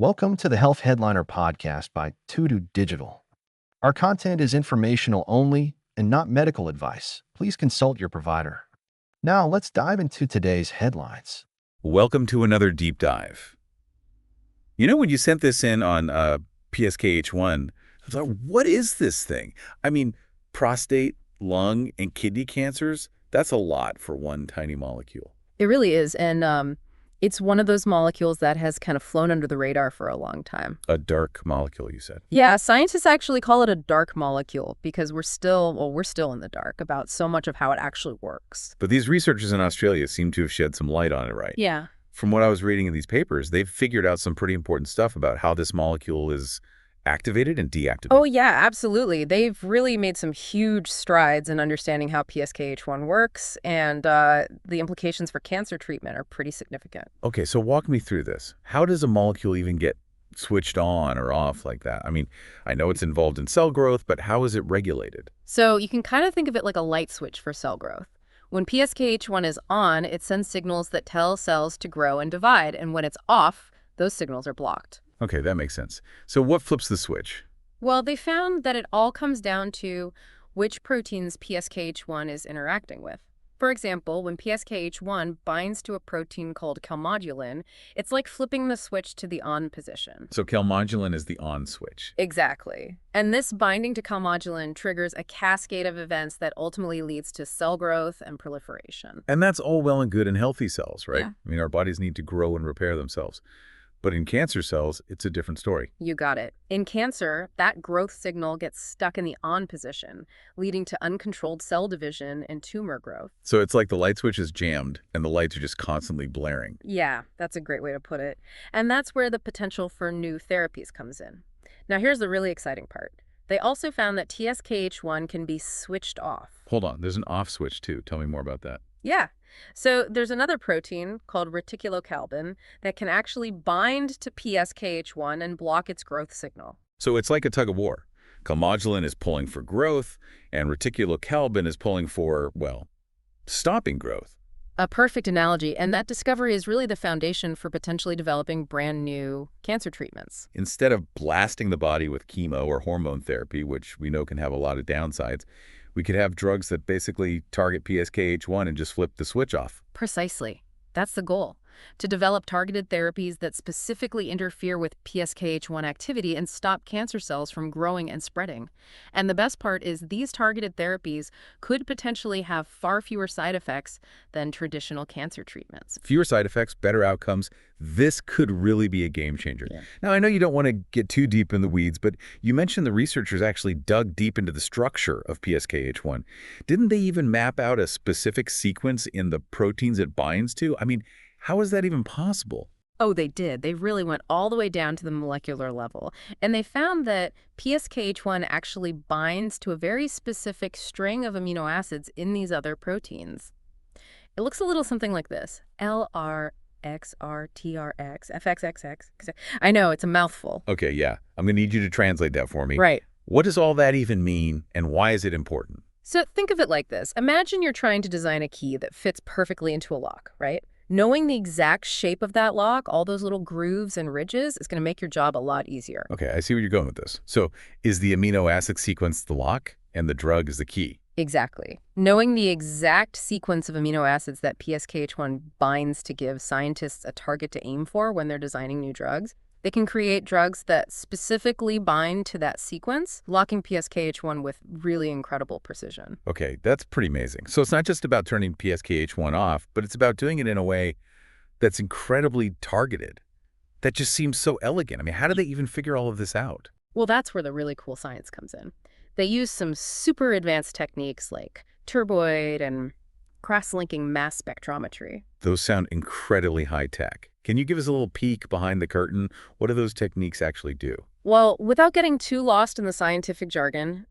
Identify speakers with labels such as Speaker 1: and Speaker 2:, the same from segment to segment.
Speaker 1: Welcome to the Health Headliner podcast by Tudu Digital. Our content is informational only and not medical advice. Please consult your provider. Now, let's dive into today's headlines.
Speaker 2: Welcome to another deep dive. When you sent this in on PSKH1, I thought, what is this thing? Prostate, lung, and kidney cancers, that's a lot for one tiny molecule.
Speaker 3: It really is, and it's one of those molecules that has kind of flown under the radar for a long time.
Speaker 2: A dark molecule, you said?
Speaker 3: Yeah, scientists actually call it a dark molecule because we're still in the dark about so much of how it actually works.
Speaker 2: But these researchers in Australia seem to have shed some light on it, right?
Speaker 3: Yeah.
Speaker 2: From what I was reading in these papers, they've figured out some pretty important stuff about how this molecule is activated and deactivated.
Speaker 3: Oh, yeah, absolutely. They've really made some huge strides in understanding how PSKH1 works, and the implications for cancer treatment are pretty significant.
Speaker 2: Okay, so walk me through this. How does a molecule even get switched on or off like that? I know it's involved in cell growth, but how is it regulated?
Speaker 3: So you can kind of think of it like a light switch for cell growth. When PSKH1 is on, it sends signals that tell cells to grow and divide, and when it's off, those signals are blocked.
Speaker 2: Okay, that makes sense. So what flips the switch?
Speaker 3: Well, they found that it all comes down to which proteins PSKH1 is interacting with. For example, when PSKH1 binds to a protein called Calmodulin, it's like flipping the switch to the on position.
Speaker 2: So Calmodulin is the on switch.
Speaker 3: Exactly. And this binding to Calmodulin triggers a cascade of events that ultimately leads to cell growth and proliferation.
Speaker 2: And that's all well and good in healthy cells, right?
Speaker 3: Yeah.
Speaker 2: Our bodies need to grow and repair themselves. But in cancer cells, it's a different story.
Speaker 3: You got it. In cancer, that growth signal gets stuck in the on position, leading to uncontrolled cell division and tumor growth.
Speaker 2: So it's like the light switch is jammed and the lights are just constantly blaring.
Speaker 3: Yeah, that's a great way to put it. And that's where the potential for new therapies comes in. Now, here's the really exciting part. They also found that TSKH1 can be switched off.
Speaker 2: Hold on, there's an off switch too. Tell me more about that.
Speaker 3: Yeah. So there's another protein called reticulocalbin that can actually bind to PSKH1 and block its growth signal.
Speaker 2: So it's like a tug of war. Calmodulin is pulling for growth, and reticulocalbin is pulling for, stopping growth.
Speaker 3: A perfect analogy, and that discovery is really the foundation for potentially developing brand new cancer treatments.
Speaker 2: Instead of blasting the body with chemo or hormone therapy, which we know can have a lot of downsides, we could have drugs that basically target PSKH1 and just flip the switch off.
Speaker 3: Precisely. That's the goal. To develop targeted therapies that specifically interfere with PSKH1 activity and stop cancer cells from growing and spreading. And the best part is these targeted therapies could potentially have far fewer side effects than traditional cancer treatments.
Speaker 2: Fewer side effects, better outcomes. This could really be a game changer.
Speaker 3: Yeah.
Speaker 2: Now, I know you don't want to get too deep in the weeds, but you mentioned the researchers actually dug deep into the structure of PSKH1. Didn't they even map out a specific sequence in the proteins it binds to? How is that even possible?
Speaker 3: Oh, they did. They really went all the way down to the molecular level. And they found that PSKH1 actually binds to a very specific string of amino acids in these other proteins. It looks a little something like this. LRXRTRX, FXXX. I know, it's a mouthful.
Speaker 2: Okay, yeah. I'm going to need you to translate that for me.
Speaker 3: Right.
Speaker 2: What does all that even mean, and why is it important?
Speaker 3: So think of it like this. Imagine you're trying to design a key that fits perfectly into a lock, right? Knowing the exact shape of that lock, all those little grooves and ridges, is going to make your job a lot easier.
Speaker 2: Okay, I see where you're going with this. So is the amino acid sequence the lock, and the drug is the key?
Speaker 3: Exactly. Knowing the exact sequence of amino acids that PSKH1 binds to give scientists a target to aim for when they're designing new drugs, they can create drugs that specifically bind to that sequence, locking PSKH1 with really incredible precision.
Speaker 2: Okay, that's pretty amazing. So it's not just about turning PSKH1 off, but it's about doing it in a way that's incredibly targeted. That just seems so elegant. How do they even figure all of this out?
Speaker 3: Well, that's where the really cool science comes in. They use some super advanced techniques like turboid and cross-linking mass spectrometry.
Speaker 2: Those sound incredibly high-tech. Can you give us a little peek behind the curtain? What do those techniques actually do?
Speaker 3: Well, without getting too lost in the scientific jargon,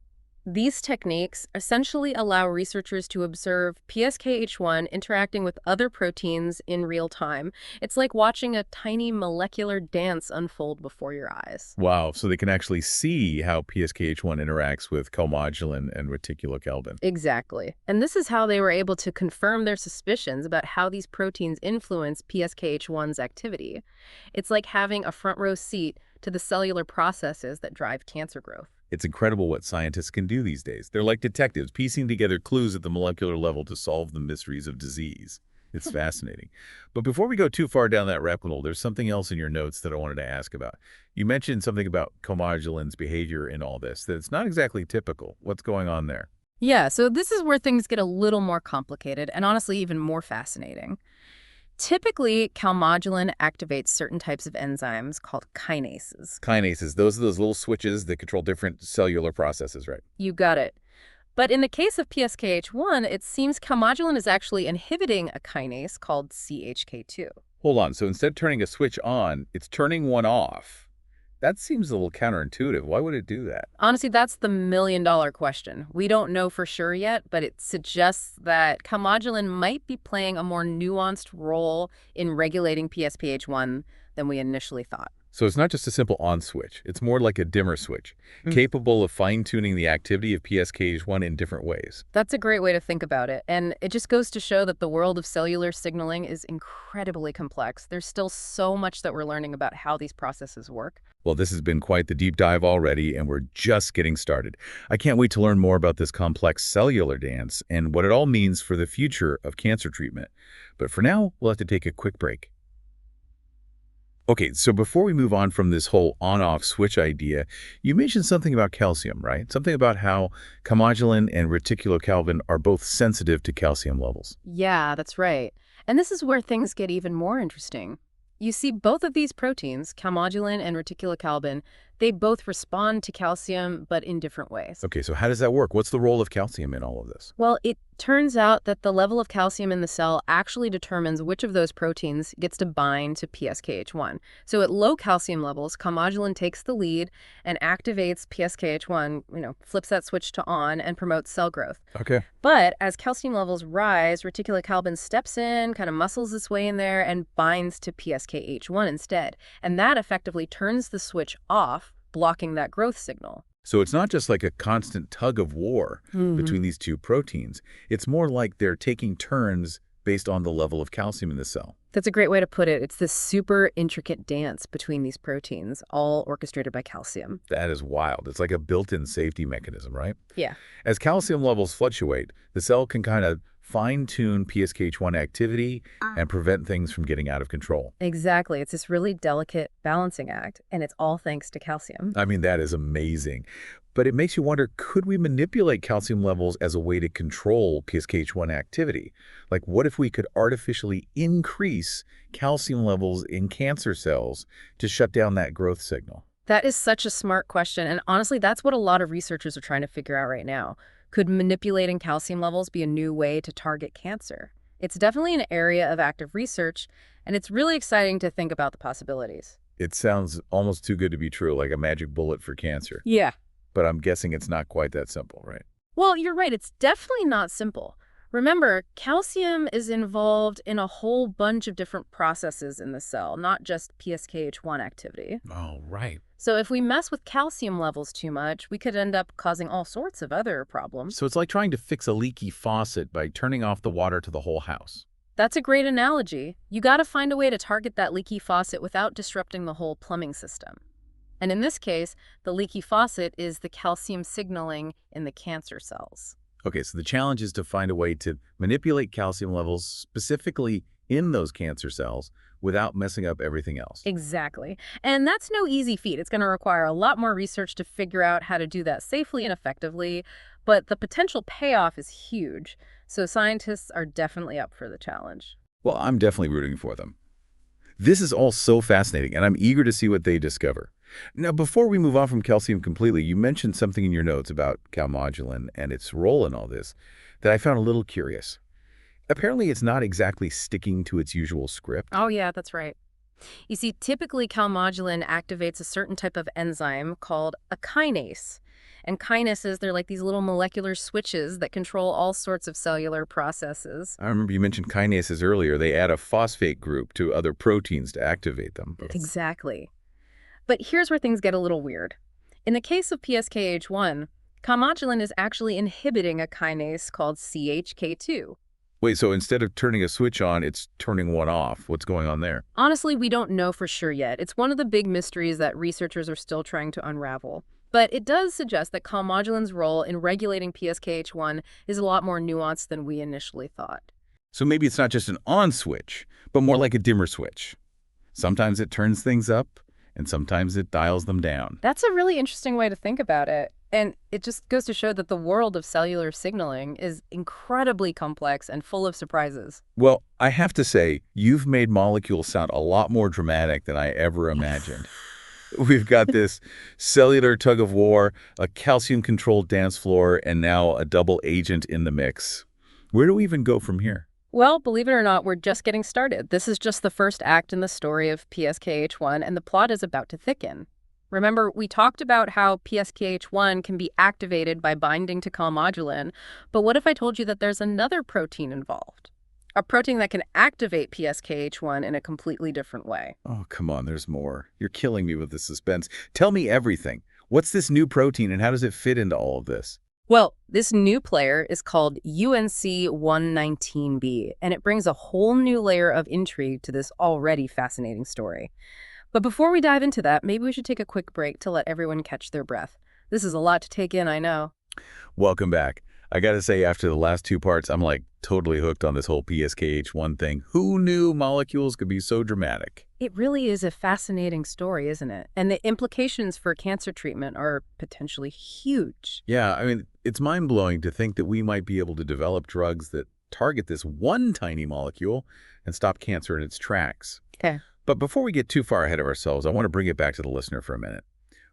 Speaker 3: These techniques essentially allow researchers to observe PSKH1 interacting with other proteins in real time. It's like watching a tiny molecular dance unfold before your eyes.
Speaker 2: Wow, so they can actually see how PSKH1 interacts with calmodulin and reticulocalbin.
Speaker 3: Exactly. And this is how they were able to confirm their suspicions about how these proteins influence PSKH1's activity. It's like having a front row seat to the cellular processes that drive cancer growth.
Speaker 2: It's incredible what scientists can do these days. They're like detectives, piecing together clues at the molecular level to solve the mysteries of disease. It's fascinating. But before we go too far down that rabbit hole, there's something else in your notes that I wanted to ask about. You mentioned something about calmodulin's behavior in all this, that it's not exactly typical. What's going on there?
Speaker 3: Yeah, so this is where things get a little more complicated and honestly even more fascinating. Typically, calmodulin activates certain types of enzymes called kinases.
Speaker 2: Kinases, those are those little switches that control different cellular processes, right?
Speaker 3: You got it. But in the case of PSKH1, it seems calmodulin is actually inhibiting a kinase called CHK2.
Speaker 2: Hold on, so instead of turning a switch on, it's turning one off. That seems a little counterintuitive. Why would it do that?
Speaker 3: Honestly, that's the million-dollar question. We don't know for sure yet, but it suggests that calmodulin might be playing a more nuanced role in regulating PSKH1 than we initially thought.
Speaker 2: So it's not just a simple on switch. It's more like a dimmer switch, capable of fine-tuning the activity of PSKH1 in different ways.
Speaker 3: That's a great way to think about it. And it just goes to show that the world of cellular signaling is incredibly complex. There's still so much that we're learning about how these processes work.
Speaker 2: Well, this has been quite the deep dive already, and we're just getting started. I can't wait to learn more about this complex cellular dance and what it all means for the future of cancer treatment. But for now, we'll have to take a quick break. Okay, so before we move on from this whole on-off switch idea, you mentioned something about calcium, right? Something about how calmodulin and reticulocalbin are both sensitive to calcium levels.
Speaker 3: Yeah, that's right. And this is where things get even more interesting. You see, both of these proteins, calmodulin and reticulocalbin, they both respond to calcium, but in different ways.
Speaker 2: Okay, so how does that work? What's the role of calcium in all of this?
Speaker 3: Well, it turns out that the level of calcium in the cell actually determines which of those proteins gets to bind to PSKH1. So at low calcium levels, calmodulin takes the lead and activates PSKH1, flips that switch to on and promotes cell growth.
Speaker 2: Okay.
Speaker 3: But as calcium levels rise, reticulocalbin steps in, kind of muscles its way in there, and binds to PSKH1 instead. And that effectively turns the switch off, blocking that growth signal.
Speaker 2: So it's not just like a constant tug of war between these two proteins. It's more like they're taking turns based on the level of calcium in the cell.
Speaker 3: That's a great way to put it. It's this super intricate dance between these proteins, all orchestrated by calcium.
Speaker 2: That is wild. It's like a built-in safety mechanism, right?
Speaker 3: Yeah.
Speaker 2: As calcium levels fluctuate, the cell can kind of fine-tune PSKH1 activity and prevent things from getting out of control.
Speaker 3: Exactly. It's this really delicate balancing act, and it's all thanks to calcium.
Speaker 2: I mean, that is amazing. But it makes you wonder, could we manipulate calcium levels as a way to control PSKH1 activity? Like, what if we could artificially increase calcium levels in cancer cells to shut down that growth signal?
Speaker 3: That is such a smart question, and honestly, that's what a lot of researchers are trying to figure out right now. Could manipulating calcium levels be a new way to target cancer? It's definitely an area of active research, and it's really exciting to think about the possibilities.
Speaker 2: It sounds almost too good to be true, like a magic bullet for cancer.
Speaker 3: Yeah.
Speaker 2: But I'm guessing it's not quite that simple, right?
Speaker 3: Well, you're right. It's definitely not simple. Remember, calcium is involved in a whole bunch of different processes in the cell, not just PSKH1 activity.
Speaker 2: Oh, right.
Speaker 3: So if we mess with calcium levels too much, we could end up causing all sorts of other problems.
Speaker 2: So it's like trying to fix a leaky faucet by turning off the water to the whole house.
Speaker 3: That's a great analogy. You got to find a way to target that leaky faucet without disrupting the whole plumbing system. And in this case, the leaky faucet is the calcium signaling in the cancer cells.
Speaker 2: Okay, so the challenge is to find a way to manipulate calcium levels specifically in those cancer cells without messing up everything else.
Speaker 3: Exactly. And that's no easy feat. It's going to require a lot more research to figure out how to do that safely and effectively, but the potential payoff is huge. So scientists are definitely up for the challenge.
Speaker 2: Well, I'm definitely rooting for them. This is all so fascinating, and I'm eager to see what they discover. Now, before we move on from calcium completely, you mentioned something in your notes about calmodulin and its role in all this that I found a little curious. Apparently, it's not exactly sticking to its usual script.
Speaker 3: Oh, yeah, that's right. You see, typically calmodulin activates a certain type of enzyme called a kinase. And kinases, they're like these little molecular switches that control all sorts of cellular processes.
Speaker 2: I remember you mentioned kinases earlier. They add a phosphate group to other proteins to activate them.
Speaker 3: Exactly. But here's where things get a little weird. In the case of PSKH1, Calmodulin is actually inhibiting a kinase called CHK2.
Speaker 2: Wait, so instead of turning a switch on, it's turning one off. What's going on there?
Speaker 3: Honestly, we don't know for sure yet. It's one of the big mysteries that researchers are still trying to unravel. But it does suggest that Calmodulin's role in regulating PSKH1 is a lot more nuanced than we initially thought.
Speaker 2: So maybe it's not just an on switch, but more like a dimmer switch. Sometimes it turns things up, and sometimes it dials them down.
Speaker 3: That's a really interesting way to think about it. And it just goes to show that the world of cellular signaling is incredibly complex and full of surprises.
Speaker 2: Well, I have to say, you've made molecules sound a lot more dramatic than I ever imagined. We've got this cellular tug-of-war, a calcium-controlled dance floor, and now a double agent in the mix. Where do we even go from here?
Speaker 3: Well, believe it or not, we're just getting started. This is just the first act in the story of PSKH1, and the plot is about to thicken. Remember, we talked about how PSKH1 can be activated by binding to Calmodulin, but what if I told you that there's another protein involved? A protein that can activate PSKH1 in a completely different way.
Speaker 2: Oh, come on, there's more. You're killing me with the suspense. Tell me everything. What's this new protein, and how does it fit into all of this?
Speaker 3: Well, this new player is called UNC119B, and it brings a whole new layer of intrigue to this already fascinating story. But before we dive into that, maybe we should take a quick break to let everyone catch their breath. This is a lot to take in, I know.
Speaker 2: Welcome back. I gotta say, after the last two parts, I'm like totally hooked on this whole PSKH1 thing. Who knew molecules could be so dramatic?
Speaker 3: It really is a fascinating story, isn't it? And the implications for cancer treatment are potentially huge.
Speaker 2: Yeah, I mean, it's mind-blowing to think that we might be able to develop drugs that target this one tiny molecule and stop cancer in its tracks.
Speaker 3: Okay.
Speaker 2: But before we get too far ahead of ourselves, I want to bring it back to the listener for a minute.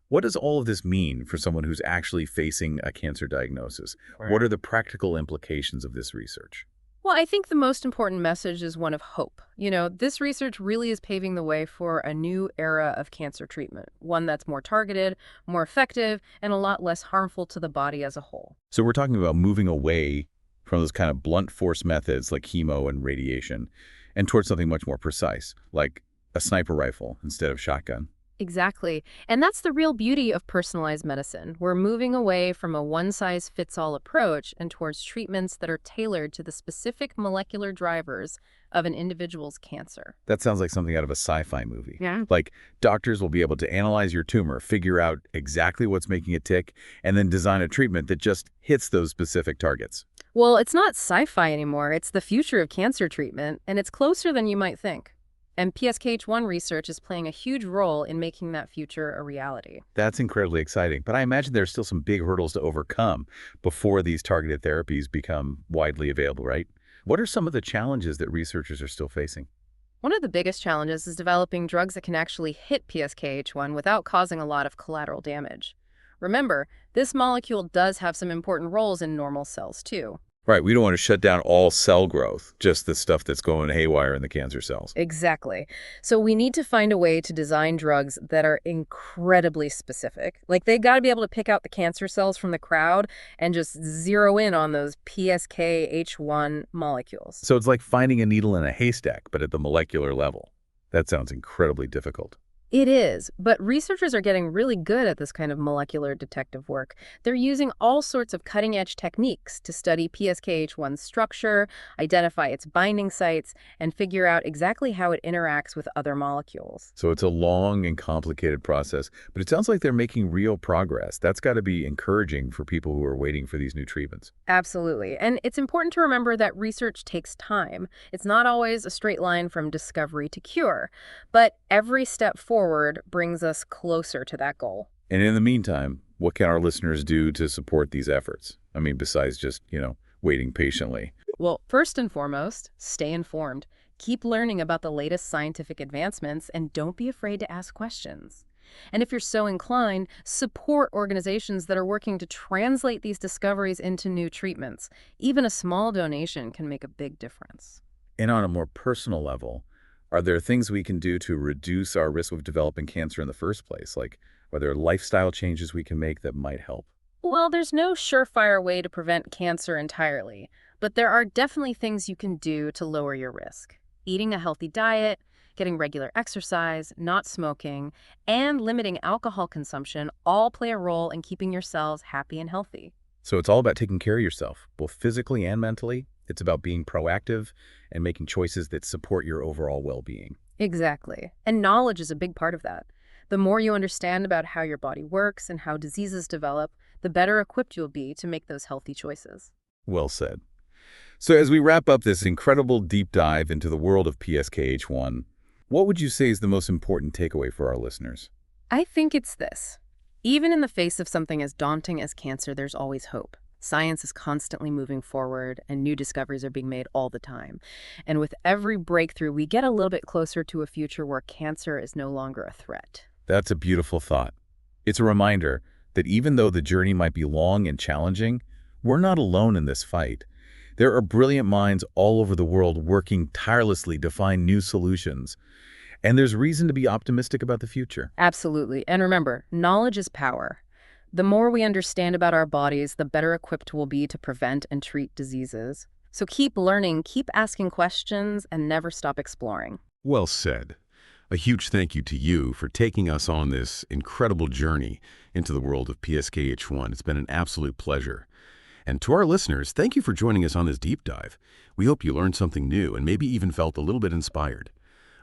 Speaker 2: What does all of this mean for someone who's actually facing a cancer diagnosis?
Speaker 3: Right.
Speaker 2: What are the practical implications of this research?
Speaker 3: Well, I think the most important message is one of hope. You know, this research really is paving the way for a new era of cancer treatment, one that's more targeted, more effective, and a lot less harmful to the body as a whole.
Speaker 2: So we're talking about moving away from those kind of blunt force methods like chemo and radiation and towards something much more precise, like a sniper rifle instead of shotgun.
Speaker 3: Exactly. And that's the real beauty of personalized medicine. We're moving away from a one-size-fits-all approach and towards treatments that are tailored to the specific molecular drivers of an individual's cancer.
Speaker 2: That sounds like something out of a sci-fi movie.
Speaker 3: Yeah.
Speaker 2: Like doctors will be able to analyze your tumor, figure out exactly what's making it tick, and then design a treatment that just hits those specific targets.
Speaker 3: Well, it's not sci-fi anymore. It's the future of cancer treatment, and it's closer than you might think. And PSKH1 research is playing a huge role in making that future a reality.
Speaker 2: That's incredibly exciting, but I imagine there's still some big hurdles to overcome before these targeted therapies become widely available, right? What are some of the challenges that researchers are still facing?
Speaker 3: One of the biggest challenges is developing drugs that can actually hit PSKH1 without causing a lot of collateral damage. Remember, this molecule does have some important roles in normal cells, too.
Speaker 2: Right, we don't want to shut down all cell growth, just the stuff that's going haywire in the cancer cells.
Speaker 3: Exactly. So we need to find a way to design drugs that are incredibly specific. Like, they got to be able to pick out the cancer cells from the crowd and just zero in on those PSKH1 molecules.
Speaker 2: So it's like finding a needle in a haystack, but at the molecular level. That sounds incredibly difficult.
Speaker 3: It is, but researchers are getting really good at this kind of molecular detective work. They're using all sorts of cutting-edge techniques to study PSKH1's structure, identify its binding sites, and figure out exactly how it interacts with other molecules.
Speaker 2: So it's a long and complicated process, but it sounds like they're making real progress. That's got to be encouraging for people who are waiting for these new treatments.
Speaker 3: Absolutely. And it's important to remember that research takes time. It's not always a straight line from discovery to cure, but every step forward brings us closer to that goal.
Speaker 2: And in the meantime, what can our listeners do to support these efforts? I mean, besides just, waiting patiently.
Speaker 3: Well, first and foremost, stay informed. Keep learning about the latest scientific advancements and don't be afraid to ask questions. And if you're so inclined, support organizations that are working to translate these discoveries into new treatments. Even a small donation can make a big difference.
Speaker 2: And on a more personal level, are there things we can do to reduce our risk of developing cancer in the first place? Like, are there lifestyle changes we can make that might help?
Speaker 3: Well, there's no surefire way to prevent cancer entirely, but there are definitely things you can do to lower your risk. Eating a healthy diet, getting regular exercise, not smoking, and limiting alcohol consumption all play a role in keeping your cells happy and healthy.
Speaker 2: So it's all about taking care of yourself, both physically and mentally. It's about being proactive and making choices that support your overall well-being.
Speaker 3: Exactly. And knowledge is a big part of that. The more you understand about how your body works and how diseases develop, the better equipped you'll be to make those healthy choices.
Speaker 2: Well said. So as we wrap up this incredible deep dive into the world of PSKH1, what would you say is the most important takeaway for our listeners?
Speaker 3: I think it's this. Even in the face of something as daunting as cancer, there's always hope. Science is constantly moving forward, and new discoveries are being made all the time. And with every breakthrough, we get a little bit closer to a future where cancer is no longer a threat.
Speaker 2: That's a beautiful thought. It's a reminder that even though the journey might be long and challenging, we're not alone in this fight. There are brilliant minds all over the world working tirelessly to find new solutions. And there's reason to be optimistic about the future.
Speaker 3: Absolutely. And remember, knowledge is power. The more we understand about our bodies, the better equipped we'll be to prevent and treat diseases. So keep learning, keep asking questions, and never stop exploring.
Speaker 4: Well said. A huge thank you to you for taking us on this incredible journey into the world of PSKH1. It's been an absolute pleasure. And to our listeners, thank you for joining us on this deep dive. We hope you learned something new and maybe even felt a little bit inspired.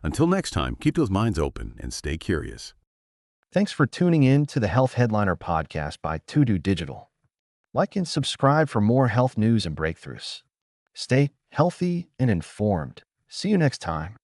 Speaker 4: Until next time, keep those minds open and stay curious.
Speaker 1: Thanks for tuning in to the Health Headliner podcast by To Digital. Like and subscribe for more health news and breakthroughs. Stay healthy and informed. See you next time.